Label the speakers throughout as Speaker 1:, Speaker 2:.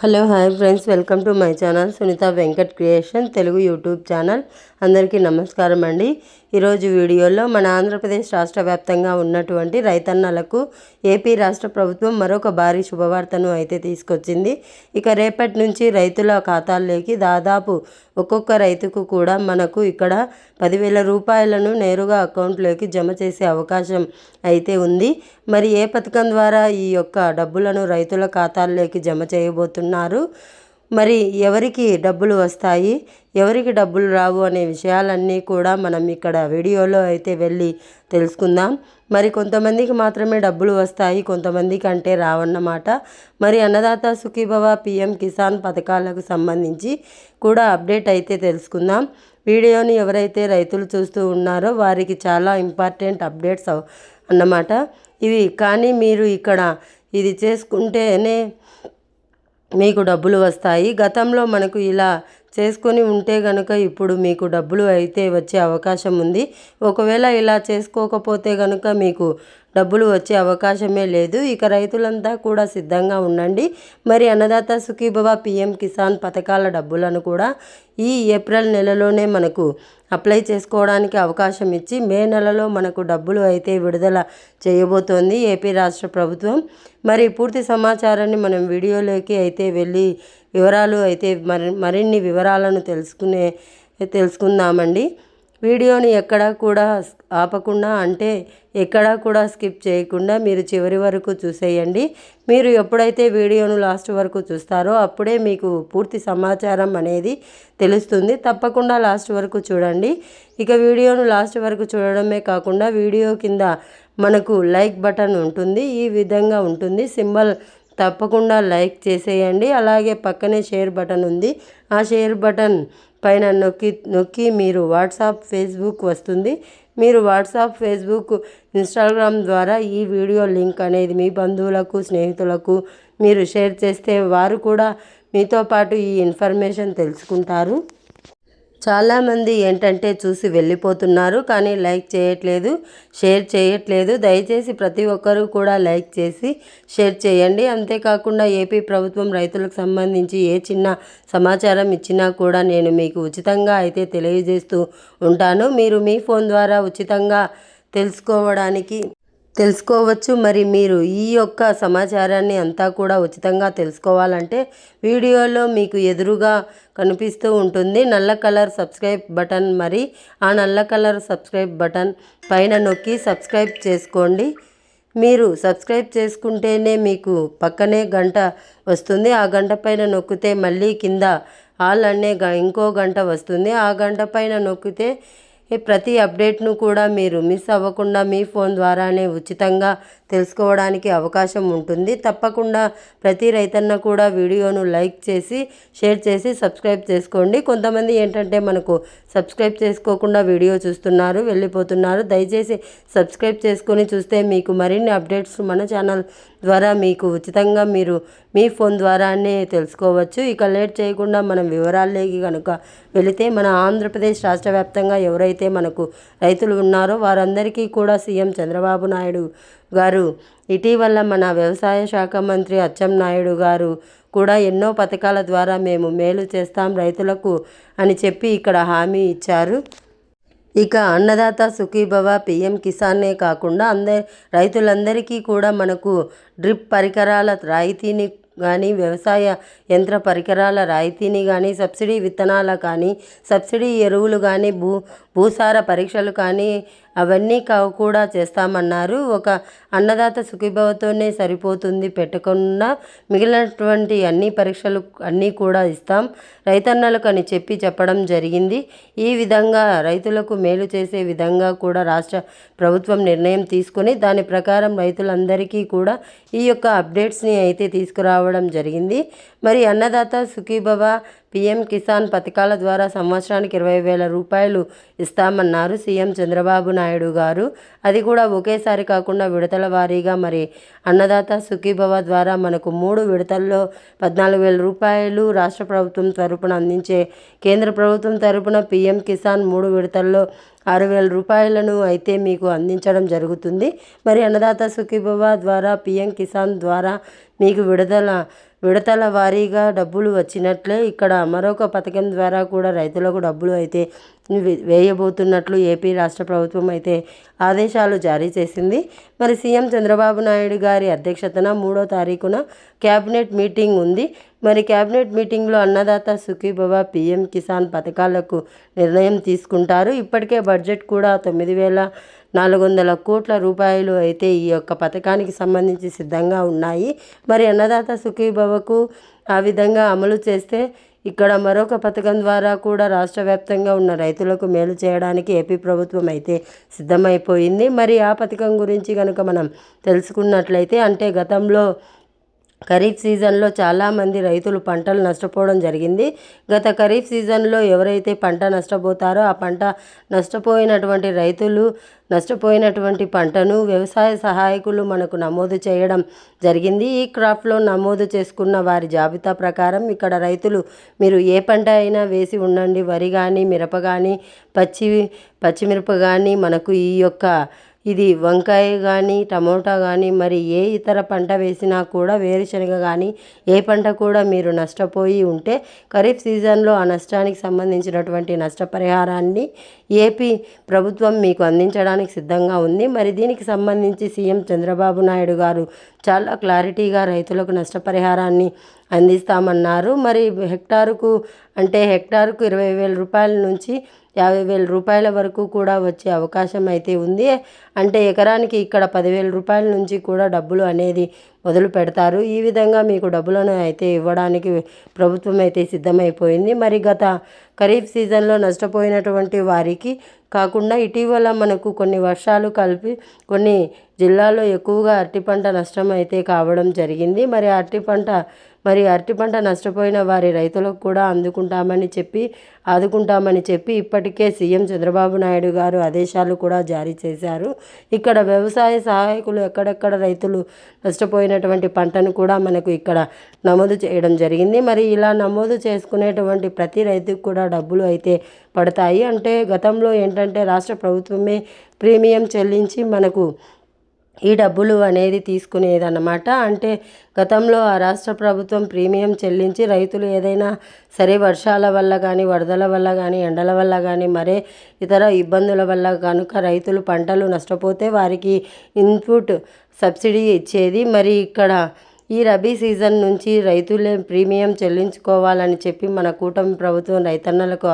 Speaker 1: Hello hi friends, welcome to my channel Sunitha Venkat creation Telugu YouTube channel. అందరికీ నమస్కారం అండి. ఈరోజు వీడియోలో మన ఆంధ్రప్రదేశ్ రాష్ట్ర వ్యాప్తంగా ఉన్నటువంటి రైతన్నలకు ఏపీ రాష్ట్ర ప్రభుత్వం మరొక భారీ శుభవార్తను అయితే తీసుకొచ్చింది. ఇక రేపటి నుంచి రైతుల ఖాతాల్లోకి దాదాపు ఒక్కొక్క రైతుకు కూడా మనకు ఇక్కడ 10,000 రూపాయలను నేరుగా అకౌంట్లోకి జమ చేసే అవకాశం అయితే ఉంది. మరి ఏ పథకం ద్వారా ఈ యొక్క డబ్బులను రైతుల ఖాతాల్లోకి జమ చేయబోతున్నారు, మరి ఎవరికి డబ్బులు వస్తాయి, ఎవరికి డబ్బులు రావు అనే విషయాలన్నీ కూడా మనం ఇక్కడ వీడియోలో అయితే వెళ్ళి తెలుసుకుందాం. మరి కొంతమందికి మాత్రమే డబ్బులు వస్తాయి, కొంతమందికి అంటే రావన్నమాట. మరి అన్నదాత సుఖీభవ, పిఎం కిసాన్ పథకాలకు సంబంధించి కూడా అప్డేట్ అయితే తెలుసుకుందాం. వీడియోని ఎవరైతే రైతులు చూస్తూ ఉన్నారో వారికి చాలా ఇంపార్టెంట్ అప్డేట్స్ అన్నమాట ఇవి. కానీ మీరు ఇక్కడ ఇది చేసుకుంటేనే మీకు డబ్బులు వస్తాయి. గతంలో మనకు ఇలా చేసుకొని ఉంటే కనుక ఇప్పుడు మీకు డబ్బులు అయితే వచ్చే అవకాశం ఉంది. ఒకవేళ ఇలా చేసుకోకపోతే కనుక మీకు డబ్బులు వచ్చే అవకాశమే లేదు. ఇక రైతులంతా కూడా సిద్ధంగా ఉండండి. మరి అన్నదాత సుఖీభవ, పిఎం కిసాన్ పథకాల డబ్బులను కూడా ఈ ఏప్రిల్ నెలలోనే మనకు అప్లై చేసుకోవడానికి అవకాశం ఇచ్చి మే నెలలో మనకు డబ్బులు అయితే విడుదల చేయబోతోంది ఏపీ రాష్ట్ర ప్రభుత్వం. మరి పూర్తి సమాచారాన్ని మనం వీడియోలోకి అయితే వెళ్ళి వివరాలు అయితే మరిన్ని వివరాలను తెలుసుకుందామండి. వీడియోని ఎక్కడా కూడా ఆపకుండా, అంటే ఎక్కడా కూడా స్కిప్ చేయకుండా మీరు చివరి వరకు చూసేయండి. మీరు ఎప్పుడైతే వీడియోను లాస్ట్ వరకు చూస్తారో అప్పుడే మీకు పూర్తి సమాచారం అనేది తెలుస్తుంది. తప్పకుండా లాస్ట్ వరకు చూడండి. ఇక వీడియోను లాస్ట్ వరకు చూడడమే కాకుండా వీడియో కింద మనకు లైక్ బటన్ ఉంటుంది, ఈ విధంగా ఉంటుంది సింబల్, తప్పకుండా లైక్ చేసేయండి. అలాగే పక్కనే షేర్ బటన్ ఉంది, ఆ షేర్ బటన్ పైన నొక్కి మీరు వాట్సాప్, ఫేస్బుక్ వస్తుంది. మీరు వాట్సాప్, ఫేస్బుక్, ఇన్స్టాగ్రామ్ ద్వారా ఈ వీడియో లింక్ అనేది మీ బంధువులకు, స్నేహితులకు మీరు షేర్ చేస్తే వారు కూడా మీతో పాటు ఈ ఇన్ఫర్మేషన్ తెలుసుకుంటారు. చాలామంది ఏంటంటే చూసి వెళ్ళిపోతున్నారు, కానీ లైక్ చేయట్లేదు, షేర్ చేయట్లేదు. దయచేసి ప్రతి ఒక్కరూ కూడా లైక్ చేసి షేర్ చేయండి. అంతేకాకుండా ఏపీ ప్రభుత్వం రైతులకు సంబంధించి ఏ చిన్న సమాచారం ఇచ్చినా కూడా నేను మీకు ఉచితంగా అయితే తెలియజేస్తూ ఉంటాను. మీరు మీ ఫోన్ ద్వారా ఉచితంగా తెలుసుకోవచ్చు. మరి మీరు ఈ యొక్క సమాచారాన్ని అంతా కూడా ఉచితంగా తెలుసుకోవాలంటే వీడియోలో మీకు ఎదురుగా కనిపిస్తూ ఉంటుంది నల్ల కలర్ సబ్స్క్రైబ్ బటన్. మరి ఆ నల్ల కలర్ సబ్స్క్రైబ్ బటన్ పైన నొక్కి సబ్స్క్రైబ్ చేసుకోండి. మీరు సబ్స్క్రైబ్ చేసుకుంటేనే మీకు పక్కనే గంట వస్తుంది. ఆ గంట పైన నొక్కితే మళ్ళీ కింద ఆల్ అనే ఇంకో గంట వస్తుంది. ఆ గంట పైన నొక్కితే ప్రతి అప్డేట్ను కూడా మీరు మిస్ అవ్వకుండా మీ ఫోన్ ద్వారానే ఉచితంగా తెలుసుకోవడానికి అవకాశం ఉంటుంది. తప్పకుండా ప్రతి రైతన్న కూడా వీడియోను లైక్ చేసి షేర్ చేసి సబ్స్క్రైబ్ చేసుకోండి. కొంతమంది ఏంటంటే మనకు సబ్స్క్రైబ్ చేసుకోకుండా వీడియో చూస్తున్నారు, వెళ్ళిపోతున్నారు. దయచేసి సబ్స్క్రైబ్ చేసుకొని చూస్తే మీకు మరిన్ని అప్డేట్స్ మన ఛానల్ ద్వారా మీకు ఉచితంగా మీరు మీ ఫోన్ ద్వారానే తెలుసుకోవచ్చు. ఇక లేట్ చేయకుండా మనం వివరాల్లోకి కనుక వెళితే, మన ఆంధ్రప్రదేశ్ రాష్ట్ర వ్యాప్తంగా ఎవరైతే మనకు రైతులు ఉన్నారో వారందరికీ కూడా సీఎం చంద్రబాబు నాయుడు గారు ఇటీవల మన వ్యవసాయ శాఖ మంత్రి అచ్చెన్నాయుడు గారు కూడా ఎన్నో పథకాల ద్వారా మేము మేలు చేస్తాం రైతులకు అని చెప్పి ఇక్కడ హామీ ఇచ్చారు. ఇక అన్నదాత సుఖీభవ, పిఎం కిసానే కాకుండా రైతులందరికీ కూడా మనకు డ్రిప్ పరికరాల రాయితీని కానీ, వ్యవసాయ యంత్ర పరికరాల రాయితీని కానీ, సబ్సిడీ విత్తనాల కానీ, సబ్సిడీ ఎరువులు కానీ, భూసార పరీక్షలు కానీ అవన్నీ కూడా చేస్తామన్నారు. ఒక అన్నదాత సుఖీభవతోనే సరిపోతుంది పెట్టకుండా మిగిలినటువంటి అన్ని పరీక్షలు అన్నీ కూడా ఇస్తాం రైతన్నలకు అని చెప్పడం జరిగింది. ఈ విధంగా రైతులకు మేలు చేసే విధంగా కూడా రాష్ట్ర ప్రభుత్వం నిర్ణయం తీసుకొని దాని ప్రకారం రైతులందరికీ కూడా ఈ యొక్క అప్డేట్స్ని అయితే తీసుకురావడం జరిగింది. మరి అన్నదాత సుఖీభవ, పిఎం కిసాన్ పథకాల ద్వారా సంవత్సరానికి 20,000 రూపాయలు ఇస్తామన్నారు సీఎం చంద్రబాబు నాయుడు గారు. అది కూడా ఒకేసారి కాకుండా విడతల వారీగా. మరి అన్నదాత సుఖీభవ ద్వారా మనకు 3 విడతల్లో 14,000 రూపాయలు రాష్ట్ర ప్రభుత్వం తరపున అందించే, కేంద్ర ప్రభుత్వం తరపున పిఎం కిసాన్ 3 విడతల్లో 6,000 రూపాయలను అయితే మీకు అందించడం జరుగుతుంది. మరి అన్నదాత సుఖీభవ ద్వారా, పిఎం కిసాన్ ద్వారా మీకు విడతల వారీగా డబ్బులు వచ్చినట్లే ఇక్కడ మరొక పథకం ద్వారా కూడా రైతులకు డబ్బులు అయితే వేయబోతున్నట్లు ఏపీ రాష్ట్ర ప్రభుత్వం అయితే ఆదేశాలు జారీ చేసింది. మరి సీఎం చంద్రబాబు నాయుడు గారి అధ్యక్షతన 3వ తారీఖున క్యాబినెట్ మీటింగ్ ఉంది. మరి క్యాబినెట్ మీటింగ్లో అన్నదాత సుఖీభవ, పీఎం కిసాన్ పథకాలకు నిర్ణయం తీసుకుంటారు. ఇప్పటికే బడ్జెట్ కూడా 9,400 కోట్ల రూపాయలు అయితే ఈ యొక్క పథకానికి సంబంధించి సిద్ధంగా ఉన్నాయి. మరి అన్నదాత సుఖీభవకు ఆ విధంగా అమలు చేస్తే ఇక్కడ మరొక పథకం ద్వారా కూడా రాష్ట్ర వ్యాప్తంగా ఉన్న రైతులకు మేలు చేయడానికి ఏపీ ప్రభుత్వం అయితే సిద్ధమైపోయింది. మరి ఆ పథకం గురించి కనుక మనం తెలుసుకున్నట్లయితే అంటే గతంలో ఖరీఫ్ సీజన్లో చాలామంది రైతులు పంటలు నష్టపోవడం జరిగింది. గత ఖరీఫ్ సీజన్లో ఎవరైతే పంట నష్టపోతారో ఆ పంట నష్టపోయినటువంటి రైతులు నష్టపోయినటువంటి పంటను వ్యవసాయ సహాయకులు మనకు నమోదు చేయడం జరిగింది. ఈ క్రాప్లో నమోదు చేసుకున్న వారి జాబితా ప్రకారం ఇక్కడ రైతులు మీరు ఏ పంట అయినా వేసి ఉండండి, వరి కానీ, మిరప కానీ, పచ్చిమిరప కానీ, మనకు ఈ యొక్క ఇది వంకాయ కానీ, టమోటా కానీ, మరి ఏ ఇతర పంట వేసినా కూడా, వేరుశనగ కానీ ఏ పంట కూడా మీరు నష్టపోయి ఉంటే ఖరీఫ్ సీజన్లో ఆ నష్టానికి సంబంధించినటువంటి నష్టపరిహారాన్ని ఏపీ ప్రభుత్వం మీకు అందించడానికి సిద్ధంగా ఉంది. మరి దీనికి సంబంధించి సీఎం చంద్రబాబు నాయుడు గారు చాలా క్లారిటీగా రైతులకు నష్టపరిహారాన్ని అందిస్తామన్నారు. మరి హెక్టారుకు 20,000 రూపాయల నుంచి 50,000 రూపాయల వరకు కూడా వచ్చే అవకాశం అయితే ఉంది. అంటే ఎకరానికి ఇక్కడ 10,000 రూపాయల నుంచి కూడా డబ్బులు అనేది మొదలు పెడతారు. ఈ విధంగా మీకు డబ్బులను అయితే ఇవ్వడానికి ప్రభుత్వం అయితే సిద్ధమైపోయింది. మరి గత ఖరీఫ్ సీజన్లో నష్టపోయినటువంటి వారికి కాకుండా ఇటీవల మనకు కొన్ని వర్షాలు కలిపి కొన్ని జిల్లాల్లో ఎక్కువగా అరటి పంట నష్టం అయితే కావడం జరిగింది. మరి అరటి పంట నష్టపోయిన వారి రైతులకు కూడా ఆదుకుంటామని చెప్పి ఇప్పటికే సీఎం చంద్రబాబు నాయుడు గారు ఆదేశాలు కూడా జారీ చేశారు. ఇక్కడ వ్యవసాయ సహాయకులు ఎక్కడెక్కడ రైతులు నష్టపోయినటువంటి పంటను కూడా మనకు ఇక్కడ నమోదు చేయడం జరిగింది. మరి ఇలా నమోదు చేసుకునేటువంటి ప్రతి రైతుకు కూడా డబ్బులు అయితే పడతాయి. అంటే గతంలో ఏంటంటే రాష్ట్ర ప్రభుత్వమే ప్రీమియం చెల్లించి మనకు ఈ డబ్బులు అనేది తీసుకునేదన్నమాట. అంటే గతంలో ఆ రాష్ట్ర ప్రభుత్వం ప్రీమియం చెల్లించి రైతులు ఏదైనా సరే వర్షాల వల్ల కానీ, వరదల వల్ల కానీ, ఎండల వల్ల కానీ, మరే ఇతర ఇబ్బందుల వల్ల కనుక రైతులు పంటలు నష్టపోతే వారికి ఇన్పుట్ సబ్సిడీ ఇచ్చేది. మరి ఇక్కడ ఈ రబీ సీజన్ నుంచి రైతులే ప్రీమియం చెల్లించుకోవాలని చెప్పి మన కూటమి ప్రభుత్వం రైతన్నలకు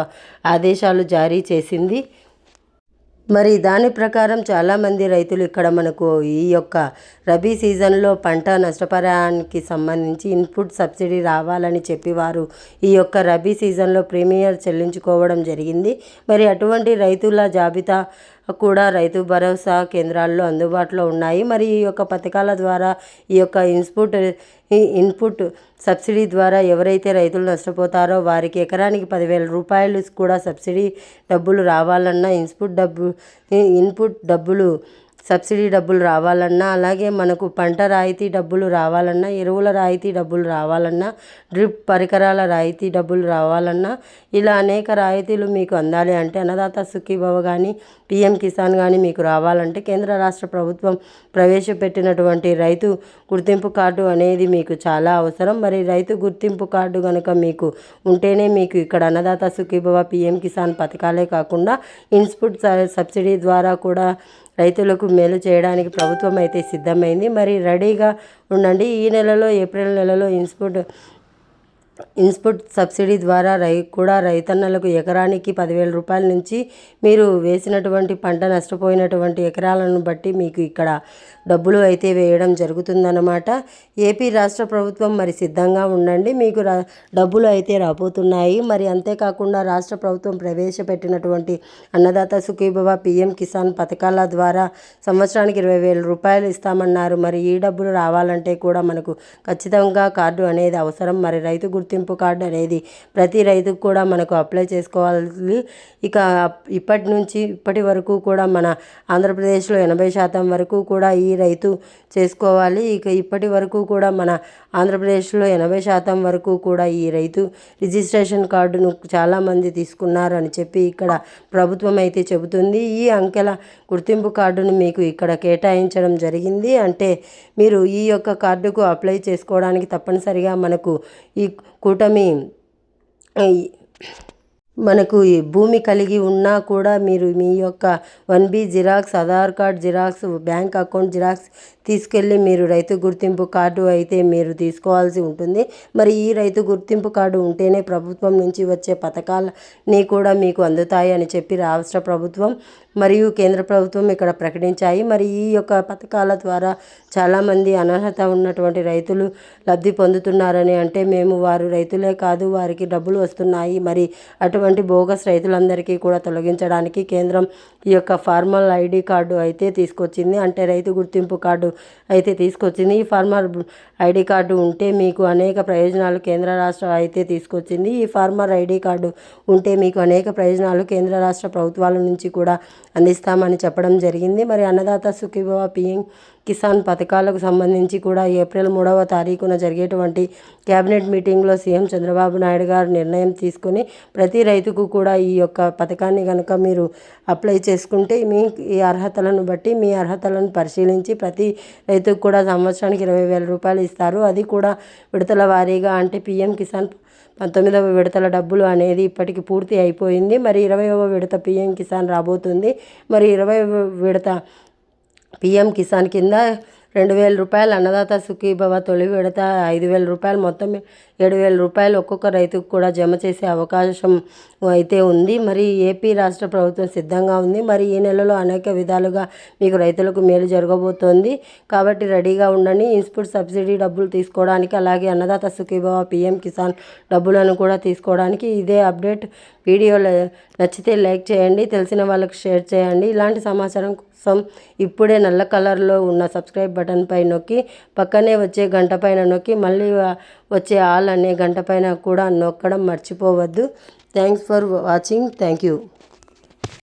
Speaker 1: ఆదేశాలు జారీ చేసింది. మరి దాని ప్రకారం చాలామంది రైతులు ఇక్కడ మనకు ఈ యొక్క రబీ సీజన్లో పంట నష్టపరిహారానికి సంబంధించి ఇన్పుట్ సబ్సిడీ రావాలని చెప్పి వారు ఈ యొక్క రబీ సీజన్లో ప్రీమియం చెల్లించుకోవడం జరిగింది. మరి అటువంటి రైతుల జాబితా కూడా రైతు భరోసా కేంద్రాల్లో అందుబాటులో ఉన్నాయి. మరి ఈ యొక్క పథకాల ద్వారా ఈ యొక్క ఇన్పుట్ సబ్సిడీ ద్వారా ఎవరైతే రైతులు నష్టపోతారో వారికి ఎకరానికి 10,000 రూపాయలు కూడా సబ్సిడీ డబ్బులు రావాలన్నా, ఇన్పుట్ డబ్బులు సబ్సిడీ డబ్బులు రావాలన్నా, అలాగే మనకు పంట రాయితీ డబ్బులు రావాలన్నా, ఎరువుల రాయితీ డబ్బులు రావాలన్నా, డ్రిప్ పరికరాల రాయితీ డబ్బులు రావాలన్నా, ఇలా అనేక రాయితీలు మీకు అందాలి అంటే అన్నదాత సుఖీభవ కానీ, పీఎం కిసాన్ కానీ మీకు రావాలంటే కేంద్ర రాష్ట్ర ప్రభుత్వం ప్రవేశపెట్టినటువంటి రైతు గుర్తింపు కార్డు అనేది మీకు చాలా అవసరం. మరి రైతు గుర్తింపు కార్డు కనుక మీకు ఉంటేనే మీకు ఇక్కడ అన్నదాత సుఖీభవ, పీఎం కిసాన్ పథకాలే కాకుండా ఇన్పుట్ సబ్సిడీ ద్వారా కూడా రైతులకు మేలు చేయడానికి ప్రభుత్వం అయితే సిద్ధమైంది. మరి రెడీగా ఉండండి. ఈ నెలలో ఏప్రిల్ నెలలో ఇన్పుట్ సబ్సిడీ ద్వారా రైతన్నలకు ఎకరానికి 10,000 రూపాయల నుంచి మీరు వేసినటువంటి పంట నష్టపోయినటువంటి ఎకరాలను బట్టి మీకు ఇక్కడ డబ్బులు అయితే వేయడం జరుగుతుందన్నమాట. ఏపీ రాష్ట్ర ప్రభుత్వం మరి సిద్ధంగా ఉండండి, మీకు డబ్బులు అయితే రాబోతున్నాయి. మరి అంతేకాకుండా రాష్ట్ర ప్రభుత్వం ప్రవేశపెట్టినటువంటి అన్నదాత సుఖీభవ, పీఎం కిసాన్ పథకాల ద్వారా సంవత్సరానికి 20,000 రూపాయలు ఇస్తామన్నారు. మరి ఈ డబ్బులు రావాలంటే కూడా మనకు ఖచ్చితంగా కార్డు అనేది అవసరం. మరి రైతు గుర్తింపు గుర్తింపు కార్డు అనేది ప్రతి రైతుకు కూడా మనకు అప్లై చేసుకోవాలి. ఇక ఇప్పటి వరకు కూడా మన ఆంధ్రప్రదేశ్లో 80% వరకు కూడా ఈ రైతు చేసుకోవాలి. ఇక ఇప్పటి వరకు కూడా మన ఆంధ్రప్రదేశ్లో 80% వరకు కూడా ఈ రైతు రిజిస్ట్రేషన్ కార్డును చాలామంది తీసుకున్నారు అని చెప్పి ఇక్కడ ప్రభుత్వం అయితే చెబుతుంది. ఈ అంకెల గుర్తింపు కార్డును మీకు ఇక్కడ కేటాయించడం జరిగింది. అంటే మీరు ఈ యొక్క కార్డుకు అప్లై చేసుకోవడానికి తప్పనిసరిగా మనకు ఈ కూటమి మనకు ఈ భూమి కలిగి ఉన్నా కూడా మీరు మీ యొక్క 1B xerox, Aadhaar card xerox, bank account xerox తీసుకెళ్ళి మీరు రైతు గుర్తింపు కార్డు అయితే మీరు తీసుకోవాల్సి ఉంటుంది. మరి ఈ రైతు గుర్తింపు కార్డు ఉంటేనే ప్రభుత్వం నుంచి వచ్చే పథకాలన్నీ కూడా మీకు అందుతాయి అని చెప్పి రాష్ట్ర ప్రభుత్వం మరియు కేంద్ర ప్రభుత్వం ఇక్కడ ప్రకటించాయి. మరి ఈ యొక్క పథకాల ద్వారా చాలామంది అనర్హత ఉన్నటువంటి రైతులు లబ్ధి పొందుతున్నారని, అంటే మేము వారు రైతులే కాదు వారికి డబ్బులు వస్తున్నాయి, మరి అటువంటి బోగస్ రైతులందరికీ కూడా తొలగించడానికి కేంద్రం ఈ యొక్క ఫార్మల్ ఐడి కార్డు అయితే తీసుకొచ్చింది. అంటే రైతు గుర్తింపు కార్డు అయితే తీసుకొచ్చింది. ఈ ఫార్మర్ ఐడి కార్డు ఉంటే మీకు అనేక ప్రయోజనాలు కేంద్ర రాష్ట్రం అయితే తీసుకొచ్చింది. ఈ ఫార్మర్ ఐడి కార్డు ఉంటే మీకు అనేక ప్రయోజనాలు కేంద్ర రాష్ట్ర ప్రభుత్వాల నుంచి కూడా అందిస్తామని చెప్పడం జరిగింది. మరి అన్నదాత సుఖీభవ, పిఎం కిసాన్ పథకాలకు సంబంధించి కూడా ఏప్రిల్ 3వ తారీఖున జరిగేటువంటి క్యాబినెట్ మీటింగ్లో సీఎం చంద్రబాబు నాయుడు గారు నిర్ణయం తీసుకొని ప్రతి రైతుకు కూడా ఈ యొక్క పథకాన్ని కనుక మీరు అప్లై చేసుకుంటే మీ ఈ అర్హతలను బట్టి మీ అర్హతలను పరిశీలించి ప్రతి రైతుకు కూడా సంవత్సరానికి 20,000 రూపాయలు ఇస్తారు. అది కూడా విడతల వారీగా. అంటే పిఎం కిసాన్ 19వ విడతల డబ్బులు అనేది ఇప్పటికి పూర్తి అయిపోయింది. మరి 20వ విడత పిఎం కిసాన్ రాబోతుంది. మరి 20వ విడత పిఎం కిసాన్ కింద 2,000 రూపాయలు అన్నదాత సుఖీభవ తొలి విడత 5,000 రూపాయలు, మొత్తం 7,000 రూపాయలు ఒక్కొక్క రైతుకు కూడా జమ చేసే అవకాశం అయితే ఉంది. మరి ఏపీ రాష్ట్ర ప్రభుత్వం సిద్ధంగా ఉంది. మరి ఈ నెలలో అనేక విధాలుగా మీకు రైతులకు మేలు జరగబోతోంది కాబట్టి రెడీగా ఉండండి. ఇన్పుట్ సబ్సిడీ డబ్బులు తీసుకోవడానికి, అలాగే అన్నదాత సుఖీభవ, పిఎం కిసాన్ డబ్బులను కూడా తీసుకోవడానికి ఇదే అప్డేట్. వీడియో నచ్చితే లైక్ చేయండి, తెలిసిన వాళ్ళకి షేర్ చేయండి. ఇలాంటి సమాచారం కోసం ఇప్పుడే నల్ల కలర్లో ఉన్న సబ్స్క్రైబ్ బటన్ పై నొక్కి పక్కనే వచ్చే గంట పైన నొక్కి మళ్ళీ వచ్చే ఆల్ అనే గంట పైన కూడా నొక్కడం మర్చిపోవద్దు. Thanks for watching. Thank you.